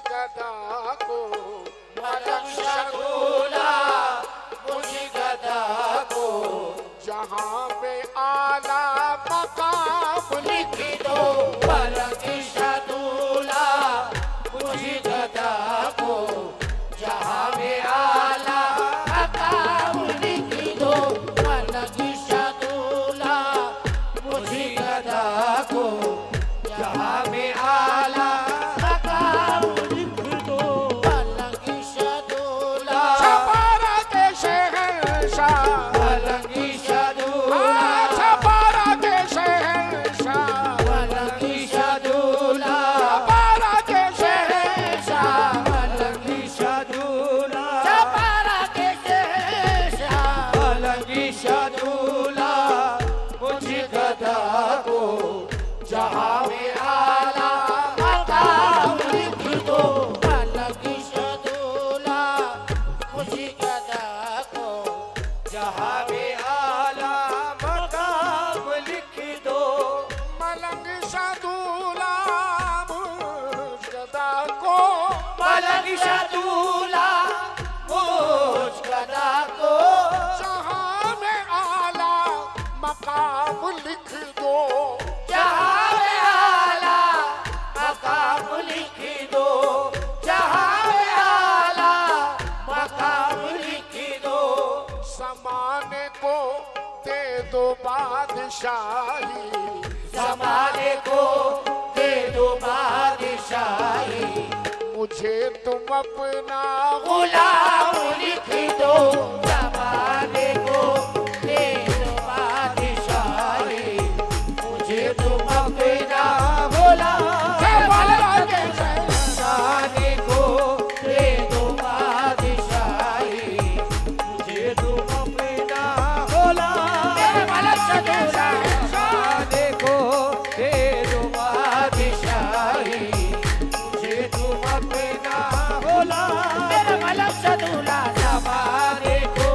गदा को, मलंग शगुला मुझ गदा को, जहाँ पे आला मकाम लिख दो मलंग शगुला मुझ गदा को, जहाँ में आला मकाम लिख दो मलंग शगुला मुझ गदा को, जहाँ में आला मकाम लिख दो मलंग शगुला। छपारा के शहंशाह, मलंग शगुला छपारा के शहंशाह, मलंग शगुला छपारा के शहंशाह, मलंग शगुला छपारा के शहंशाह, मलंग शगुला मुझ गदा को, जहाँ में आला मकाम लिख दो मलंग शगुला मुझ गदा को, जहाँ में आला मकाम लिख दो। मलंग शादूला मुझगदा को, मलंग शगुला मुझ गदा को, जहाँ में आला मकाम लिख दो, जहाँ में आला मकाम लिख दो, जहाँ में आला मकाम लिख दो। ज़माने को दे दो बादशाही, ज़माने को दे दो बादशाही, मुझे तुम अपना गुलाम लिख दो। ज़माने को दे दो बादशाही, मुझे तुम अपना गुलाम। ज़माने को दे दो बादशाही, मुझे तुम अपना गुलाम। ज़माने को दे दो बादशाही, मुझे तुम अपना गुलाम। ज़माने को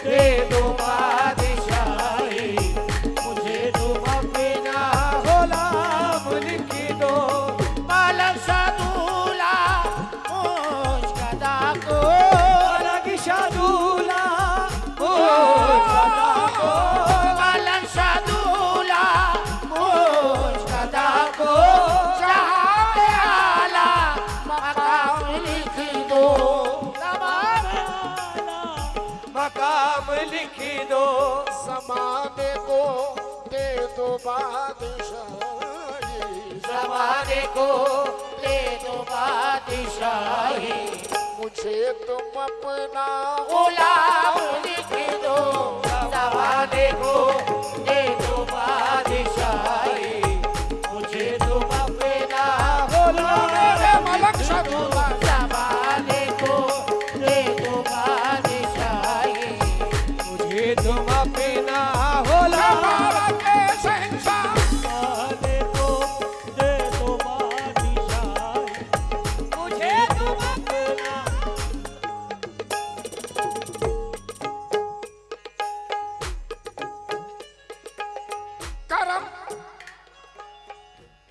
दे दो बादशाही, मुझे तुम अपना गुलाम लिख दो। मलंग शगुला मुझ गदा को, मलंग शगुला मुझ गदा को, मलंग शगुला मुझ गदा को, जहाँ में आला मकाम लिख दो। मकाम लिख दो। ज़माने को दे दो बादशाही, ज़माने को दे दो बादशाही, मुझे तुम अपना गुलाम लिख दो। ज़माने को दे दो बादशाही, मुझे तुम अपना गुलाम। मलंग शगुला ज़माने को दे दो बादशाही, मुझे तुम अपना गुलाम। छपारा के शहंशाह, ज़माने को दे दो बादशाही, मुझे तुम अपना। करम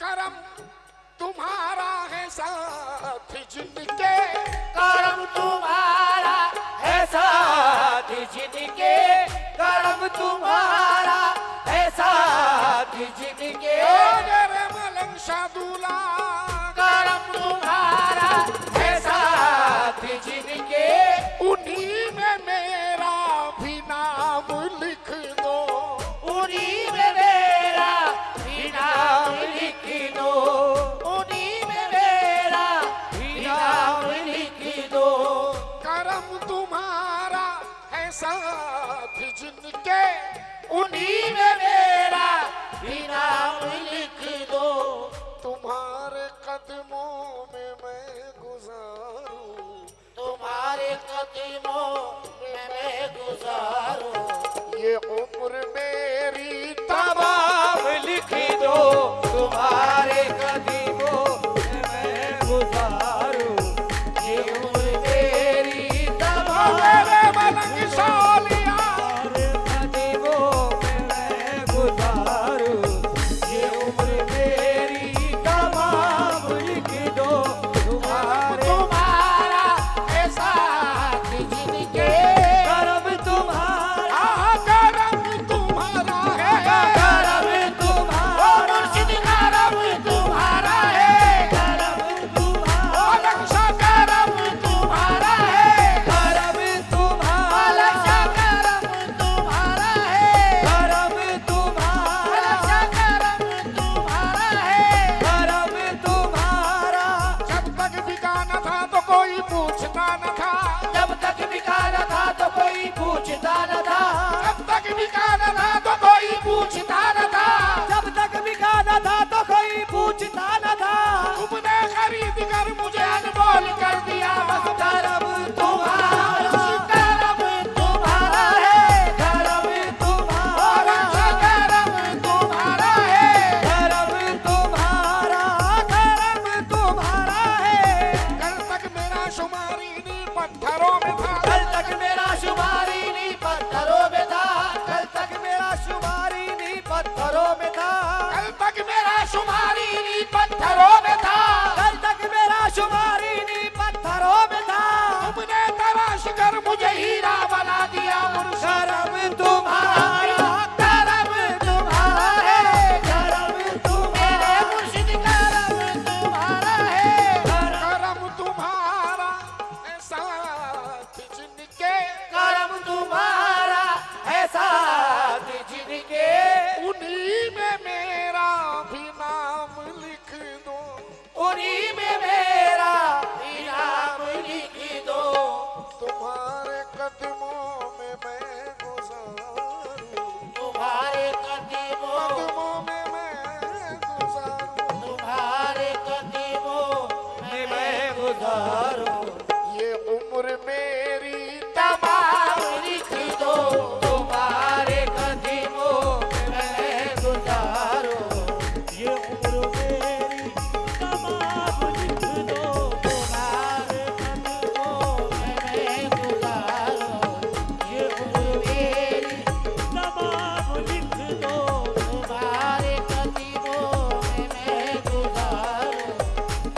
करम तुम्हारा है साथ जिनके, करम तुम्हारा है साथ जिनके, करम तुम्हारा है साथ जिनके, मेरे मलंग शादूला करम तुम्हारा है साथ जिनके, उन्हीं में मेरा भी नाम लिख दो, उन्हीं में मेरा भी नाम लिख दो, उन्हीं में मेरा भी नाम लिख दो। करम तुम्हारा है साथ जिनके, उन्हीं में मेरा भी नाम लिख दो। तुम्हारे कदमों में मैं गुजारूं, तुम्हारे कदमों में मैं गुजारूं, ये उम्र मेरी तमाम लिख दो। तुम्हारे कदमों में मैं गुजारूं, ये उम्र मेरी तमाम। मेरे मलंग शालिया, तुम्हारे कदमों में मैं गुजारूं, ये उम्र मेरी तमाम लिख दो। तुम्हारे गुजारो, ये उम्र मेरी तमाम लिख दो, तुम्हारे कदमों में मैं गुजारो, ये उम्र मेरी तमाम लिख दो, तुम्हारे कदमों में मैं गुजारो, ये उम्र मेरी तमाम लिख दो, तुम्हारे कदमों में मैं गुजारो,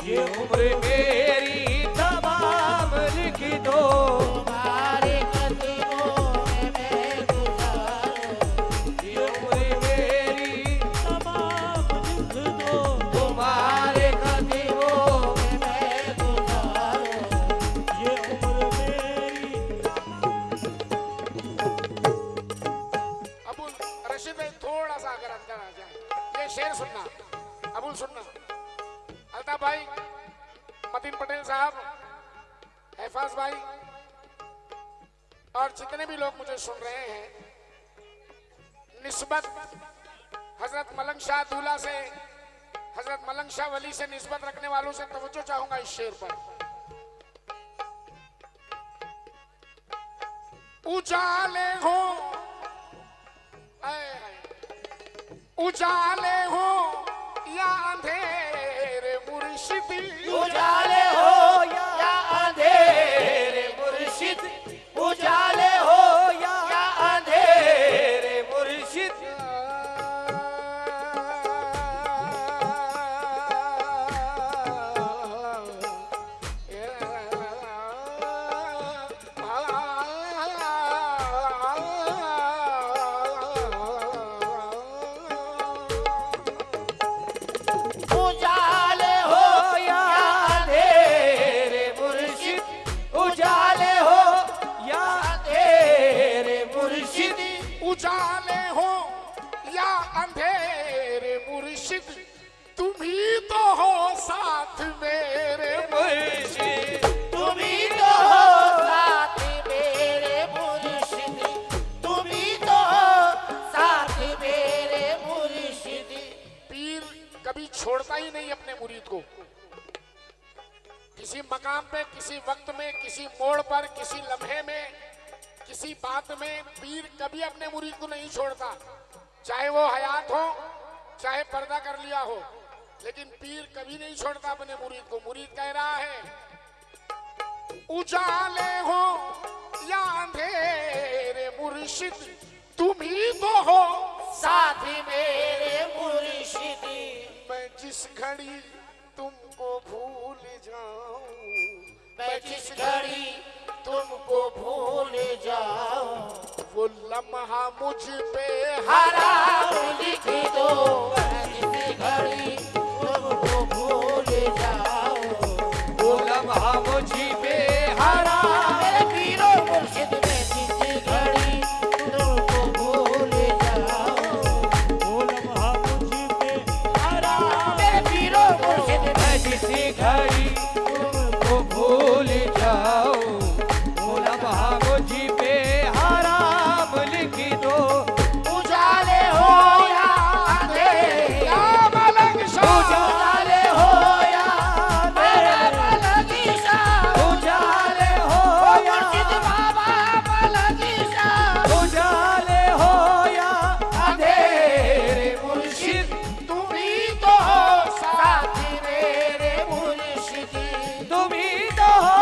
ये उम्र मेरी तमाम लिख दो, तुम्हारे कदमों में मैं गुजारो, ये उम्र मेरी तमाम लिख दो, तुम्हारे कदमों में मैं गुजारो, ये उम्र मेरी। अबुल रशीद भाई थोड़ा सा अगर अंदर आ जाए, ये शेर सुनना, अबुल सुनना, अल्ताफ भाई, मतीन पटेल साहब, हैफाज भाई और जितने भी लोग मुझे सुन रहे हैं, निस्बत हजरत मलंग शाह दूल्हा से, हजरत मलंग शाह वली से निस्बत रखने वालों से तवज्जो चाहूंगा इस शेर पर। उजाले हो, आए हाय, उजाले हो या अंधेरे मुर्शिदी, उजाले हो या अंधेरे मुर्शिद, उजाले हो या अंधेरे मुर्शिद, उजाले हो या अंधेरे मुर्शिद, उजाले हो या अंधेरे मुर्शिद, उजाले हो या अंधेरे मुर्शिद, तुम ही तो हो साथ मेरे मुर्शिद, तुम ही तो हो साथ मेरे मुर्शिद, तुम ही तो हो साथ मेरे मुर्शिद, पीर कभी छोड़ता ही नहीं अपने मुरीद को। किसी मकाम पे, किसी वक्त में, किसी मोड़ पर, किसी लम्हे में, किसी बात में पीर कभी अपने मुरीद को नहीं छोड़ता, चाहे वो हयात हो, चाहे पर्दा कर लिया हो, लेकिन पीर कभी नहीं छोड़ता अपने मुरीद को। मुरीद कह रहा है, उजाले हो या अंधेरे मुर्शिद, तुम ही तो हो साथ मेरे मुर्शिद, मैं जिस घड़ी तुमको भूल जाऊं, मैं जिस घड़ी तुमको भूल जाऊं, वो लम्हा मुझ पे हराम लिख दो, मैं जिस घड़ी तुमको भूल जाऊं, वो लम्हा मुझी पे हराम, मेरे पीरो मुर्शिद में जिस घड़ी तुमको भूल जाऊं, वो लम्हा मुझी पे हराम, मेरे पीरो मुर्शिद में मैं जिसी घड़ी तुमको भूल जाऊं, वो लम्हा मुझी पे हराम लिख दो, उजाले हो या अंधेरे, या मलंग शाह, उजाले हो या मेरा मलंगी शाह, उजाले हो या मुर्शिद बाबा मलंगी शाह, उजाले हो या अंधेरे मुर्शिद, तुम ही तो हो साथ मेरे मुर्शिद, तुम ही तो हो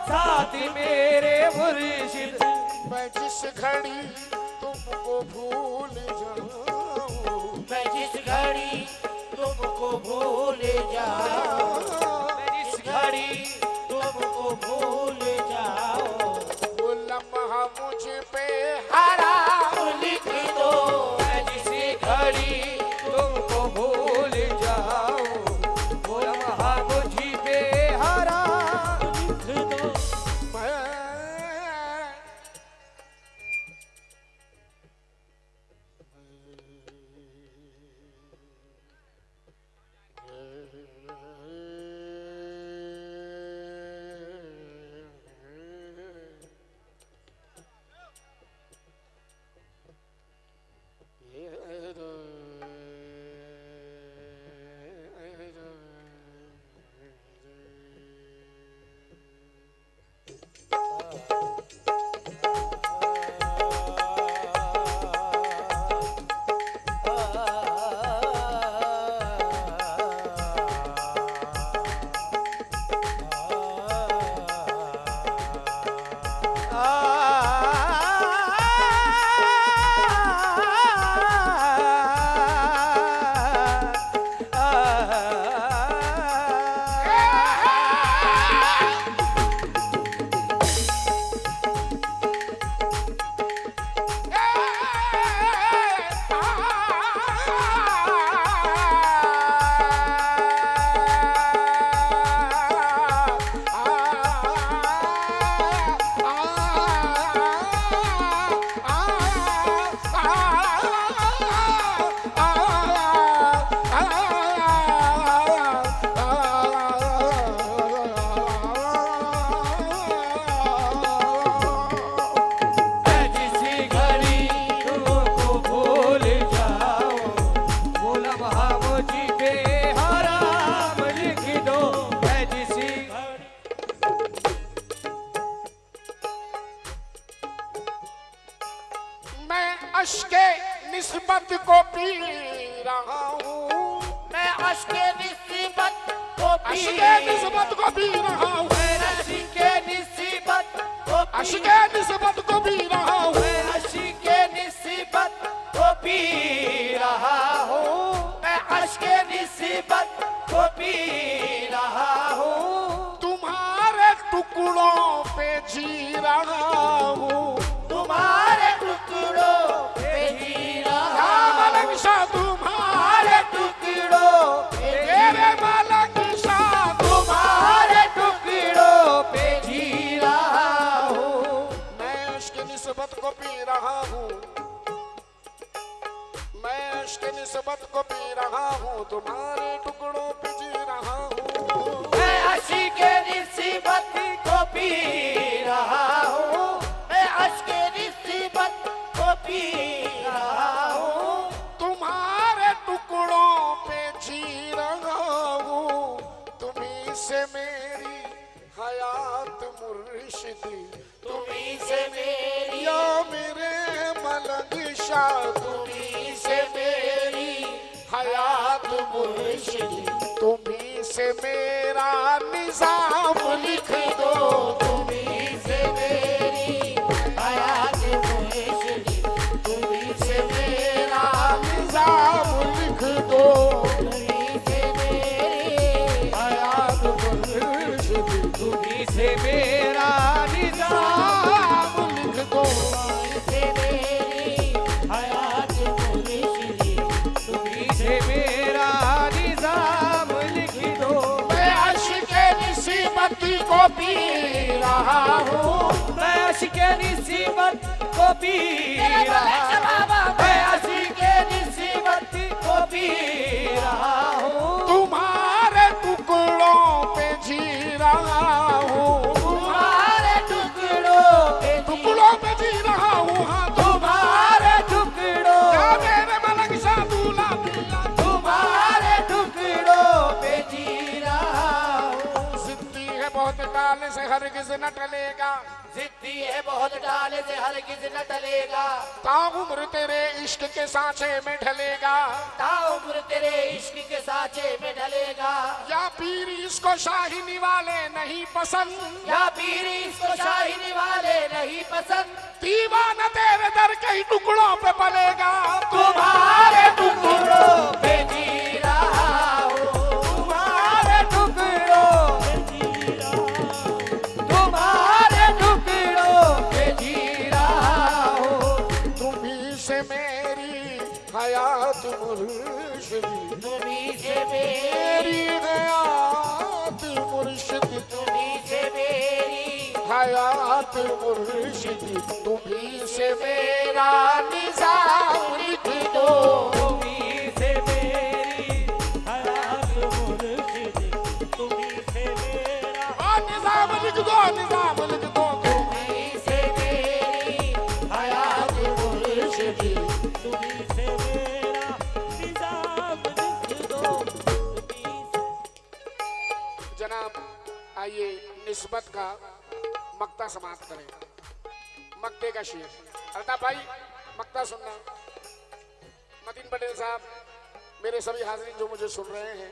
साथ मेरे मुर्शिद, मैं जिस घड़ी तुमको भूल जाऊं, मैं जिस घड़ी तुमको भूल जाऊं, मैं जिस घड़ी तुमको भूल जाऊं, वो लम्हा मुझ पे हराम लिख दो, मैं जिसी घड़ी तुमको भूल जाऊं, वो लम्हा मुझी पे हराम लिख दो, मैं अश्के निस्बत को पी रहा हूँ, मैं अश्के निस्बत को पी अश्के निस्बत को पी रहा हूँ, मैं अश्के निस्बत को पी रहा हूँ, मैं अश्के निस्बत को पी रहा हूँ, तुम्हारे टुकड़ों पे जी रहा हूँ, तुम्हारे टुकड़ों पे जी रहा मलंग शाह तुम्हारे टुकड़ों पे मेरे मलंग शाह तुम्हारे टुकड़ों पे जी रहा हूँ, मैं अश्क निस्बत को पी रहा हूँ, मैं अश्क निस्बत को पी रहा हूँ, तुम्हारे टुकड़ों पे जी रहा हूँ। मैं अश्के निस्बत को पी रहा हूँ, मैं अश्के निस्बत को पी रहा हूँ, तुम्हारे टुकड़ों पे जी रहा हूँ, तुम्ही से मेरी हयात मुर्शिदी, तुम्ही से मेरी या मेरे मलंग शाह, तुम्ही से मेरी हयात मुर्शिदी, तुम्ही से मेरा निजाम लिख दो, तुम्ही से मेरी हयात मुर्शिदी, तुम्ही से मेरा निजाम लिख दो, तुम्ही से मेरी हयात मुर्शिदी, तुम्ही से मेरा निजाम लिख दो। से मेरी हयात मुर्शिदी, तुम्ही से मेरा निजाम लिख दो। मैं अश्के निस्बत को पी रहा हूँ, मैं अश्के निस्बत को पी रहा हूँ, मैं अश्के निस्बत को पी रहा हूँ, तुम्हारे टुकड़ों पे जी रहा हूँ, तुम्हारे टुकड़ों पे टुकड़ों पे जी रहा हूँ, हाँ तुम्हारे टुकड़ों क्या मेरे मलंग शाह दूल्हा पिया, तुम्हारे टुकड़ों पे जी रहा हूँ। जिद्दी है बहुत डाले से हरगिज न टलेगा, जिद्दी है बहुत डाले से हरगिज न टलेगा, ताउम्र तेरे इश्क के सांचे में ढलेगा, ताउम्र तेरे इश्क के साँचे में ढलेगा, या पीर इसको शाहिनी वाले नहीं पसंद, या पीरी इसको शाहिनी वाले नहीं पसंद, दीवाना तेरे दर के ही टुकड़ों पे पलेगा, तुम्हारे टुकड़ों पे जी रहा हूँ, तुम्हारे टुकड़ों पे जी रहा हूँ, तुम्हारे टुकड़ों पे जी रहा हूँ, तुम्ही से मेरी हयात मुर्शिदी, तुम्ही से मेरी मेरी हयात मुर्शिदी, तुम्ही से मेरी हयात मुर्शिदी, तुम्ही से मेरा निजाम लिख दो, तुम्ही से मेरी हयात मुर्शिदी, तुम्ही से मेरा और निजाम लिख दो, निजाम लिख दो, तुम्ही से मेरी हयात मुर्शिदी। तुम्ही से मेरा निजाम लिख दो, तुम्ही से जनाब आइए निस्बत का मक्ता समाप्त करें। मक्ते का शेर अल्ताफ भाई मक्ता सुनना। मतीन पटेल साहब, मेरे सभी हाजिरीन जो मुझे सुन रहे हैं,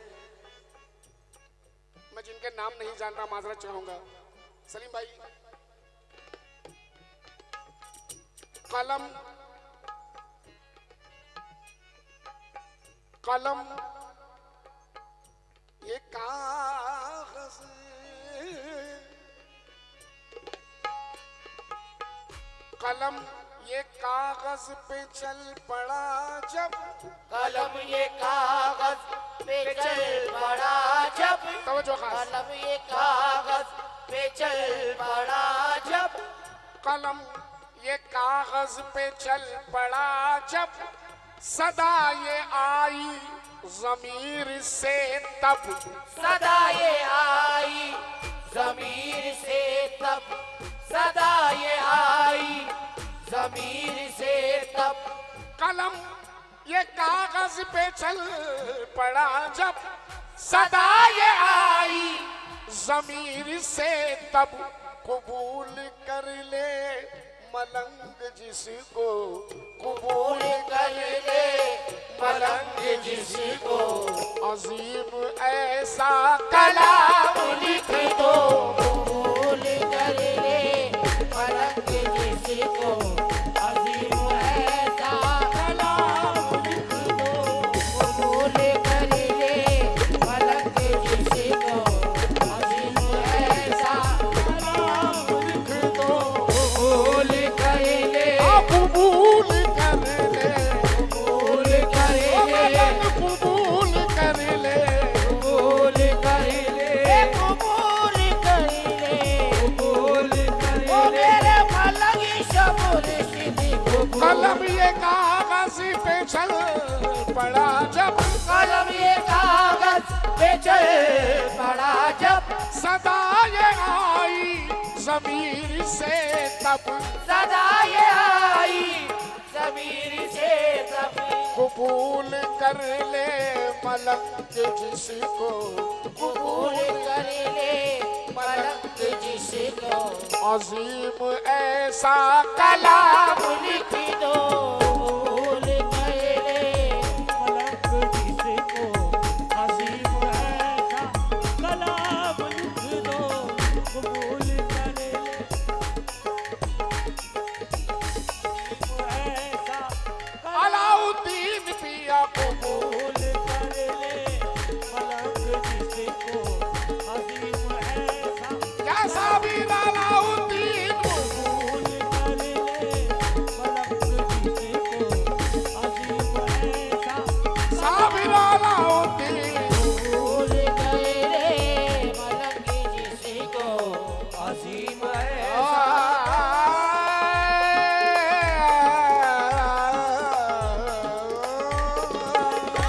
मैं जिनके नाम नहीं जानता माजरत चाहूंगा। सलीम भाई, कलम कलम ये कागज, कलम ये कागज पे चल पड़ा जब, कलम ये कागज पे चल पड़ा जब, तवज्जो खास, कलम ये कागज पे चल पड़ा जब, कलम ये कागज पे चल पड़ा जब, सदा ये आई ज़मीर से तब, सदा ये आई ज़मीर से तब, सदा ये आई ज़मीर से तब, कलम ये कागज पे चल पड़ा जब, सदा ये आई ज़मीर से तब, कबूल कर ले मलंग जिसको कबूल कर ले मलंग जिसको अजीम ऐसा कलाम लिख दो कबूल कर ले मलंग जिसको अजीम ऐसा कलाम लिख दो कबूल कर ले मलंग जिसको अजीम ऐसा कलाम लिख दो कबूल कर ले कबूल कर ले कबूल कर ले कबूल कर ले कबूल कर ले कबूल कर ले कबूल कर ले ओ मेरे मलंग शबुल सिद्धि कबूल कलम ये कागज पे चल पड़ा जब कलम ये कागज पे चल पड़ा जब सदा ये आई ज़मीर से तब सदा ये आई ज़मीर से तब कबूल कर ले मलंग जिसको कबूल कर ले मलंग जिसको अजीम ऐसा कलाम लिख दो